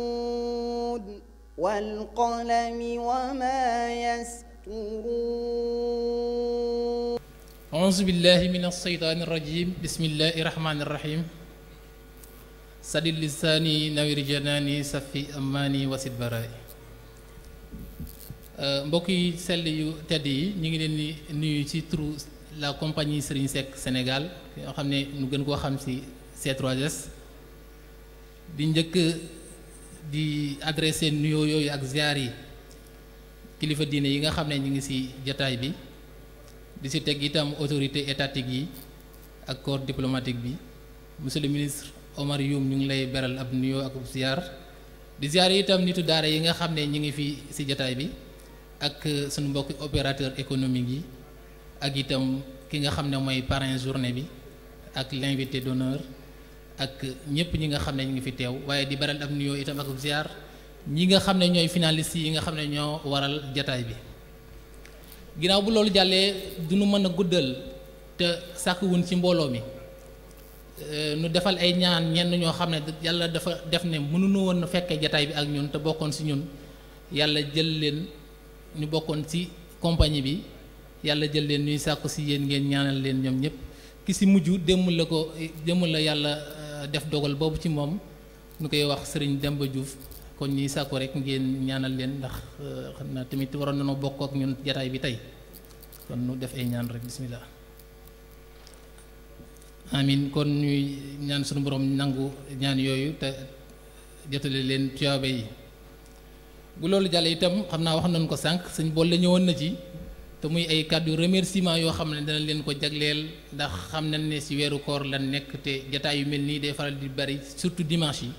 نون والقلم وما يسطرون أعوذ بالله من الشيطان الرجيم بسم الله الرحمن الرحيم سدد لساني نوير جناني صفي أماني وسد براي mbokk yi sell yu tedd yi ñu ngi leen di nuyu ci turu la compagnie Serigne Seck Sénégal yoo xam ne ñu gën koo xam ci C3S di njëkk di adressé nuyoo yooyu ak ziar yi kilifa diine yi nga xam ne ñu ngi ci jataay bi di ci teg itam autorité étatique yi ak corps diplomatique bi monsieur le ministre Omar Youm ñu ngi lay beral ab nuyoo ak ziar di ziar itam nitu daara yi nga xam ne ñu ngi fi ci jataay bi ak suñu mbokki opérateur économique yi ak itam ki nga xam ne mooy parrain journée bi ak l'invité d'honneur ak ñëpp ñi nga xam ne ñu ngi fi teew waaye di beral ab nuyoo itam ak ziar ñi nga xam ne ñooy finalistes yi nga xam ne ñoo waral jataay bi ginnaaw bu loolu jàllee duñu mën a guddal te sàkkwun ci mbooloo mi nu defal ay ñaan ñenn ñoo xam ne yàlla dafa def ne mënuñu woon a fekkee jataay bi ak ñun te bokkoon ci ñun yàlla jël leen ñu bokkoon ci compagnie bi yàlla jël leen ñuy sàkku ci yéen ngeen ñaanal leen ñoom ñëpp ki ci mujj démb la yàlla def dogal boobu ci moom ñu koy wax Serigne Demba Diouf kon ñuy sàkku rek ngeen ñaanal leen ndax xam naa tamit waroon nañoo bokk ak ñun jataay bi tey kon nu def ay ñaan rek bismillah amin kon ñuy ñaan suñu borom nangu ñaan yooyu te jotale leen tuyaaba yi bu loolu jàllee itam xam naa wax nañu ko sànq sëñ bool la ñëwoon na ci te muy ay kàddu remerciement yoo xam ne dana leen ko jagleel ndax xam nañ ne ci weeru koor lan nekk te jataay yu mel nii day faral di bari surtout dimanche yi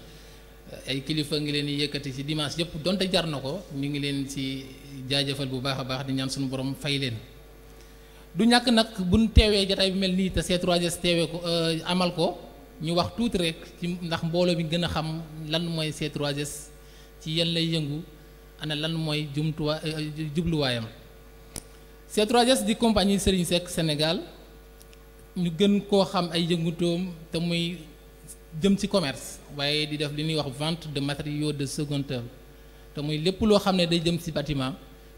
ay kilifa ngi leen di yëkkati ci dimanche yëpp donte jar na ko ñu ngi leen ci jaajëfal bu baax a baax di ñaan suñu borom fay leen du ñàkk nag buñ teewee jataay bi mel nii te C3S teewee ko amal ko ñu wax tuuti rek ci ndax mbooloo bi gën a xam lan mooy C3S ci yan lay yëngu ana lan mooy jubluwaayam C3S di compagnie Serigne Seck Sénégal ñu gën koo xam ay yëngutoom te muy jëm ci commerce waaye di def li ñuy wax vente de matériaux de seconde œuvre te muy lépp loo xam ne day jëm ci bâtiment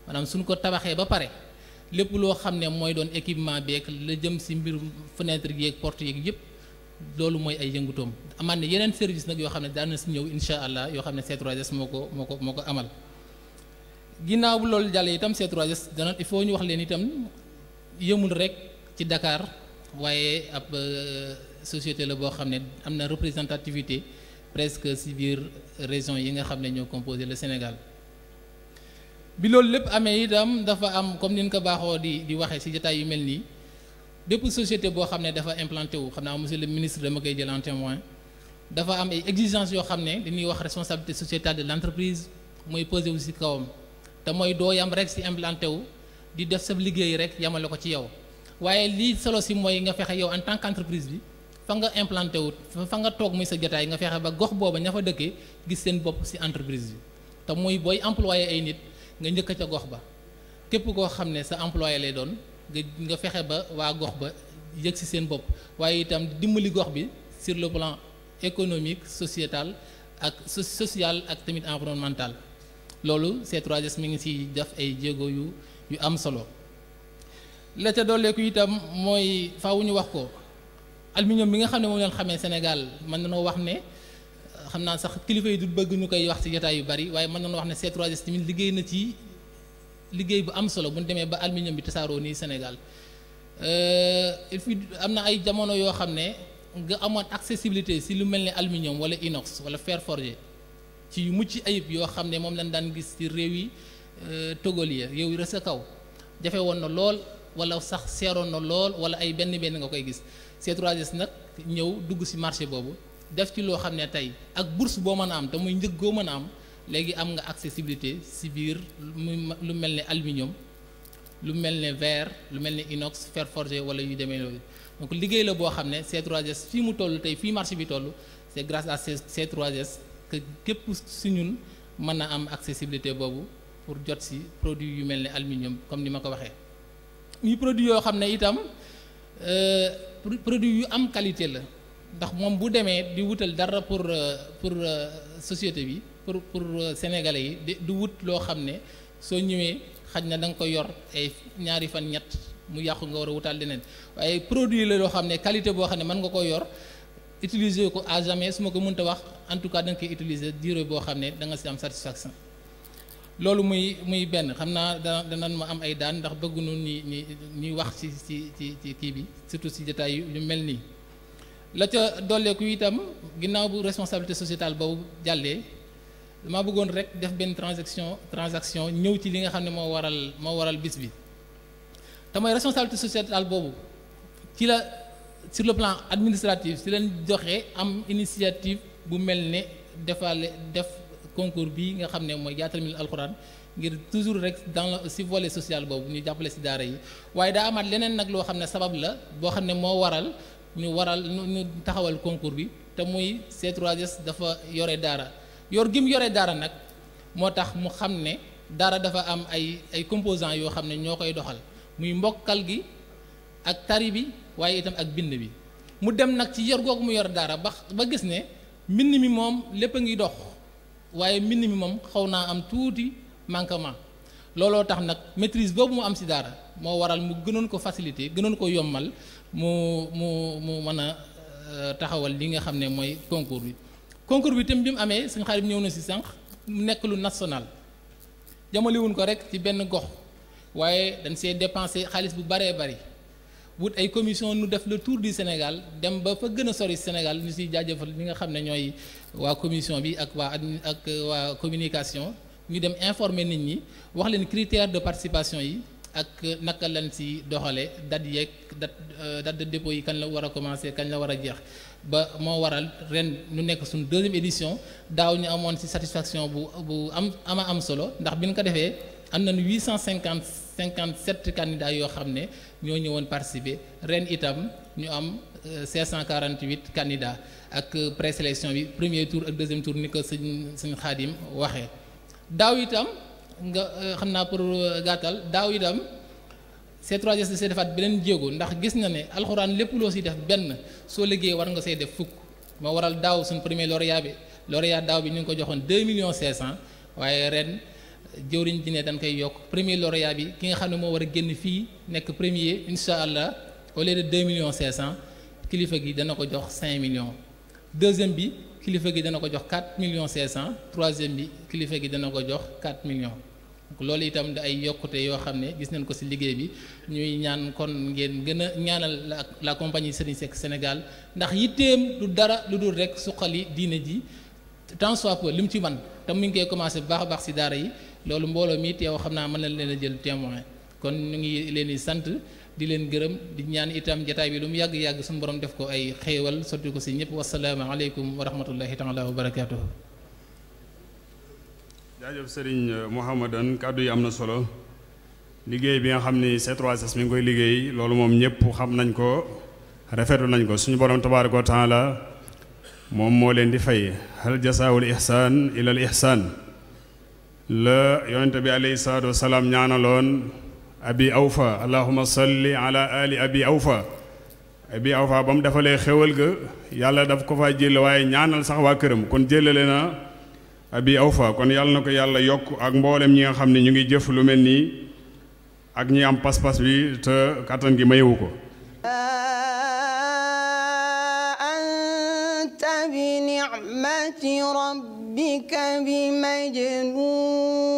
maanaam suñ ko tabaxee ba pare lépp loo xam ne mooy doon équipement beeg la jëm ci mbirum fenêtre yeeg porte yeeg yëpp loolu mooy ay yëngutoom amaat ne yeneen service nag yoo xam ne daan na ci ñëw incha allah yoo xam ne C3S moo ko amal ginnaaw bu loolu jàllee itam C3S dana il faut ñu wax leen itam yëmul rek ci Dakar waaye ab société la boo xam ne am na représentativité presque ci biir région yi nga xam ne ñoo composé le Sénégal bi loolu lépp amee itam dafa am comme ni ñu ko baaxoo di waxee ci jotaay yu mel nii bépp société boo xam ne dafa implanté wu xam naa monsieur le ministre dama koy jël en témoin dafa am ay exigences yoo xam ne dañuy wax responsabilité sociétale de l'entreprise mooy posé wu ci kawam te mooy doo yam rek ci implanté wu di def sa liggéey rek yamale ko ci yow waaye lii solo ci mooy nga fexe yow en tant qu'entreprise bi fa nga implanté wu fa nga toog muy sa jotaay nga fexe ba gox booba ña fa dëkkee gis seen bopp ci entreprise bi te muy booy employé ay nit nga njëkk ca gox ba képp koo xam ne sa employé lay doon nga fexe ba waa gox ba yëg ci seen bopp waaye itam dimbali gox bi sur le plan économique sociétal ak social ak tamit environnemental loolu C3S mi ngi ci def ay jéego yu am solo la ca dooleeku itam mooy faaw ñu wax ko aluminium bi nga xam ne moom leen xamee Sénégal mën nañoo wax ne xam naa sax kilifa yi du bëgg ñu koy wax ci jotaay yu bari waaye mën nañoo wax ne C3S tamit liggéey na ci liggéey bu am solo bu ñu demee ba aluminium bi tasaaroo nii Sénégal il faut am na ay jamono yoo xam ne nga amoon accessibilité ci lu mel ne aluminium wala inox wala fer forgé ci yu mucc ayib yoo xam ne moom lañ daan gis ci réew yi togolien réew yi rës a kaw jafe woon na lool wala sax seeroon na lool wala ay benn nga koy gis C3S nag ñëw dugg ci marché boobu def ci loo xam ne tey ak bourse boo mën a am te muy njëg goo mën a am léegi am nga accessibilité ci biir lu mel ne aluminium lu mel ne verre lu mel ne inox fer forgé wala yu demee loolu donc liggéey la boo xam ne C3S fii mu toll tey fii marché bi toll c'est grâce à C3S que képp ci ñun mën na am accessibilité boobu pour jot ci produit yu mel ne aluminium comme ni ma ko waxee ñuy produit yoo xam ne itam produit yu am qualité la ndax moom bu demee di wutal dara pour société bi pour sénégalais yi du wut loo xam ne soo ñëwee xaj na da nga ko yor ay ñaari fan ñett mu yàqu nga war a wutaal leneen waaye produit la loo xam ne qualité boo xam ne mën nga ko yor utiliser ko à jamais su ma ko mënta wax en tout cas da nga koy utiliser durée boo xam ne da nga si am satisfaction. loolu muy benn xam naa danañ ma am ay daan ndax bëgguñu ñuy wax ci kii bi surtout si jotaay yu mel nii la ca dolleeku itam ginnaaw bu responsabilité sociétale boobu jàllee dama bëggoon rek def benn transaction ñëw ci li nga xam ne moo waral bis bi te mooy responsabilité sociétale boobu ci la sur le plan administratif si leen joxe am initiative bu mel ne def concours bi nga xam ne mooy yaatal mi alxuraan ngir toujours rek si volet social boobu ñu jàppale si daara yi waaye daa amaat leneen nag loo xam ne sabab la boo xam ne moo waral ñu taxawal concours bi te muy C3S dafa yore daara yor gi mu yore daara nag moo tax mu xam ne daara dafa am ay composants yoo xam ne ñoo koy doxal muy mbokkal gi ak tari bi waaye itam ak bind bi mu dem nag ci yor googu mu yor daara ba gis ne mbind mi moom lépp a ngi dox waaye mbind mi moom xaw naa am tuuti manquement looloo tax nag maîtrise boobu mu am ci daara moo waral mu gënoon ko faciliter gënoon ko yombal mu mën a taxawal li nga xam ne mooy concours bi tam bi mu amee suñu xarit ñëw na ci sànq mu nekk lu national jamalewuñ ko rek ci benn gox waaye dañ see dépensé xaalis bu baree bari wut ay commission nu def le tour du Sénégal dem ba fa gën a sori Sénégal ñu ciy jaajëfal ñi nga xam ne ñooy waa commission bi ak waa communication ñu dem informer nit ñi wax leen critères de participation yi ak naka lañ ci doxale date de dépôt yi kañ la war a commencer kañ la war a jeex ba moo waral ren ñu nekk suñu deuxième édition daaw ñu amoon ci satisfaction bu am solo ndax bi ñu ko defee am nañu 857 candidats yoo xam ne ñoo ñëwoon participer ren itam ñu am 548 candidats ak présélection bi premier tour ak deuxième tour ni ko sëñ Xaadim waxee daaw itam nga xam naa pour gàttal daaw itam C3S da see defaat beneen jéego ndax gis na ne alxuraan lépp loo si def benn soo liggéey war nga say def fukk moo waral daaw suñ premier lauréat daaw bi ñu ngi ko joxoon 2,5 millions waaye ren jëwriñ ji ne dañ koy yokk premier lauréat bi ki nga xam ne moo war a génn fii nekk premier incha allah au lieu de 2,5 millions kilifa gi dana ko jox 5 millions deuxième bi kilifa gi dana ko jox 4,5 millions troisième bi kilifa gi dana ko jox 4 millions donc loolu itam da ay yokkute yoo xam ne gis nañ ko ci liggéey bi ñuy ñaan kon ngeen gën a ñaanal la compagnie Serigne Seck Sénégal ndax yitteem du dara lu dul rek suqali diine ji tant soit peu li mu ci man te mu ngi koy commencé bu baax a baax ci daara yi loolu mbooloo mi teew xam naa mën na leen a jël témoin kon ñu ngi leen di sant di leen gërëm di ñaan itam jataay bi lu mu yàgg-yàgg suñu borom def ko ay xéewal sotti ko ci ñëpp wassalaamu aleykum wa rahmatullahi taala wa barakaatuhu. jaajëf Serigne Mouhamadan kàddu yi am na solo liggéey bi nga xam ni C3S mi ngi koy liggéey loolu moom ñëpp xam nañ ko rafetlu nañ ko suñu borom tabaaraka wa taala moom moo leen di fay hal jasaawul ihsaan ilal ihsaan la yonente bi alayhi salaatu wasalaam ñaanaloon abi awfa allahuma salli ala ali abi awfa ba mu defalee xéwal ga yàlla daf ko fa jël waaye ñaanal sax waa këram kon jëlale na abi awfa kon yàlla na ko yàlla yokk ak mboolem ñi nga xam ne ñu ngi jëf lu mel nii ak ñi am pas-pas bi te kàttan gi mayewu ko anta bi ni'mati rabbika bi majnun